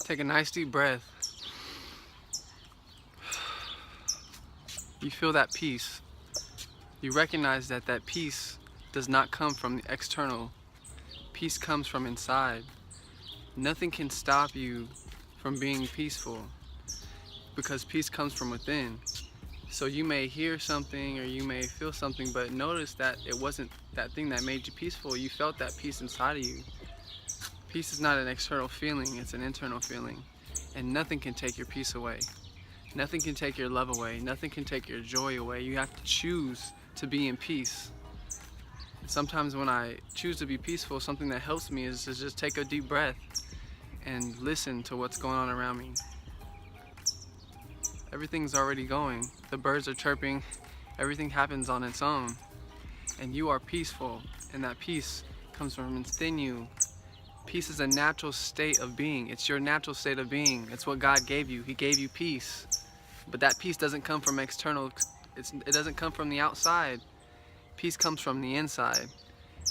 Take a nice deep breath. You feel that peace. You recognize that that peace does not come from the external. Peace comes from inside. Nothing can stop you from being peaceful because peace comes from within. So you may hear something or you may feel something, but notice that it wasn't that thing that made you peaceful. You felt that peace inside of you. Peace is not an external feeling, it's an internal feeling. And nothing can take your peace away. Nothing can take your love away. Nothing can take your joy away. You have to choose to be in peace. Sometimes when I choose to be peaceful, something that helps me is to just take a deep breath and listen to what's going on around me. Everything's already going. The birds are chirping. Everything happens on its own. And you are peaceful, and that peace comes from within you. Peace is a natural state of being. It's your natural state of being. It's what God gave you. He gave you peace. But that peace doesn't come from external. It doesn't come from the outside. Peace comes from the inside.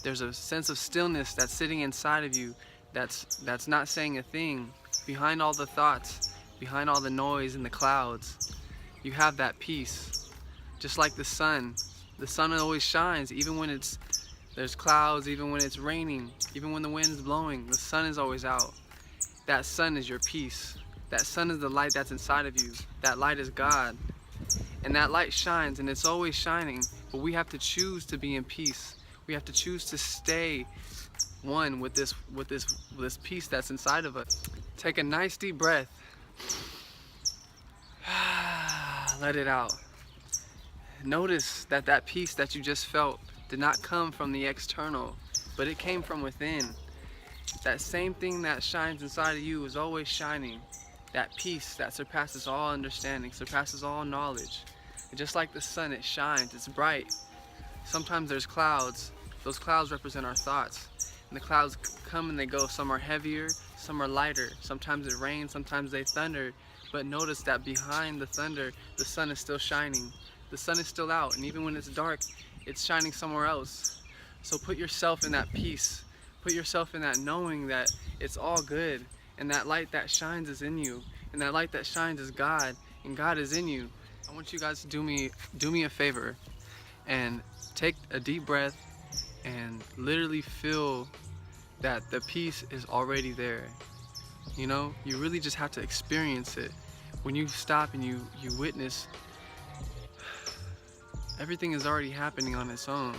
There's a sense of stillness that's sitting inside of you that's not saying a thing. Behind all the thoughts, behind all the noise and the clouds, you have that peace. Just like the sun. The sun always shines even when there's clouds, even when it's raining, even when the wind's blowing, the sun is always out. That sun is your peace. That sun is the light that's inside of you. That light is God. And that light shines, and it's always shining, but we have to choose to be in peace. We have to choose to stay one with this peace that's inside of us. Take a nice deep breath. Let it out. Notice that that peace that you just felt did not come from the external, but it came from within. That same thing that shines inside of you is always shining. That peace that surpasses all understanding, surpasses all knowledge. And just like the sun, it shines, it's bright. Sometimes there's clouds. Those clouds represent our thoughts. And the clouds come and they go. Some are heavier, some are lighter. Sometimes it rains, sometimes they thunder. But notice that behind the thunder, the sun is still shining. The sun is still out, and even when it's dark, it's shining somewhere else. So put yourself in that peace. Put yourself in that knowing that it's all good, and that light that shines is in you, and that light that shines is God, and God is in you. I want you guys to do me a favor and take a deep breath and literally feel that the peace is already there. You know, you really just have to experience it. When you stop and you witness, everything is already happening on its own.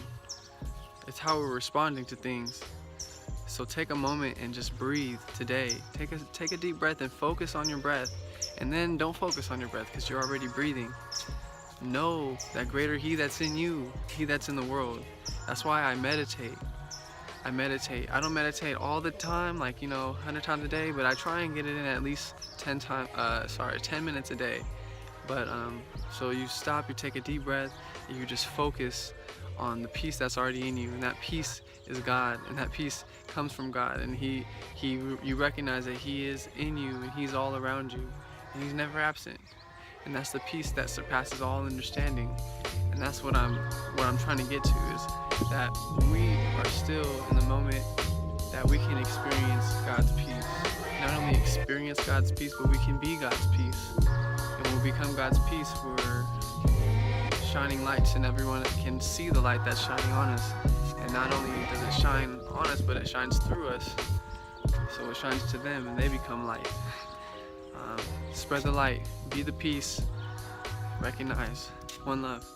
It's how we're responding to things. So take a moment and just breathe today. Take a deep breath and focus on your breath. And then don't focus on your breath because you're already breathing. Know that greater He that's in you, He that's in the world. That's why I meditate. I don't meditate all the time, like 100 times a day, but I try and get it in at least 10 minutes a day. But so you stop, you take a deep breath, and you just focus on the peace that's already in you, and that peace is God, and that peace comes from God, and you recognize that He is in you, and He's all around you, and He's never absent. And that's the peace that surpasses all understanding. And that's what I'm trying to get to, is that when we are still in the moment, that we can experience God's peace. Not only experience God's peace, but we can be God's peace. And when we become God's peace, we're shining lights, and everyone can see the light that's shining on us. And not only does it shine on us, but it shines through us. So it shines to them, and they become light. Spread the light, be the peace, recognize. One love.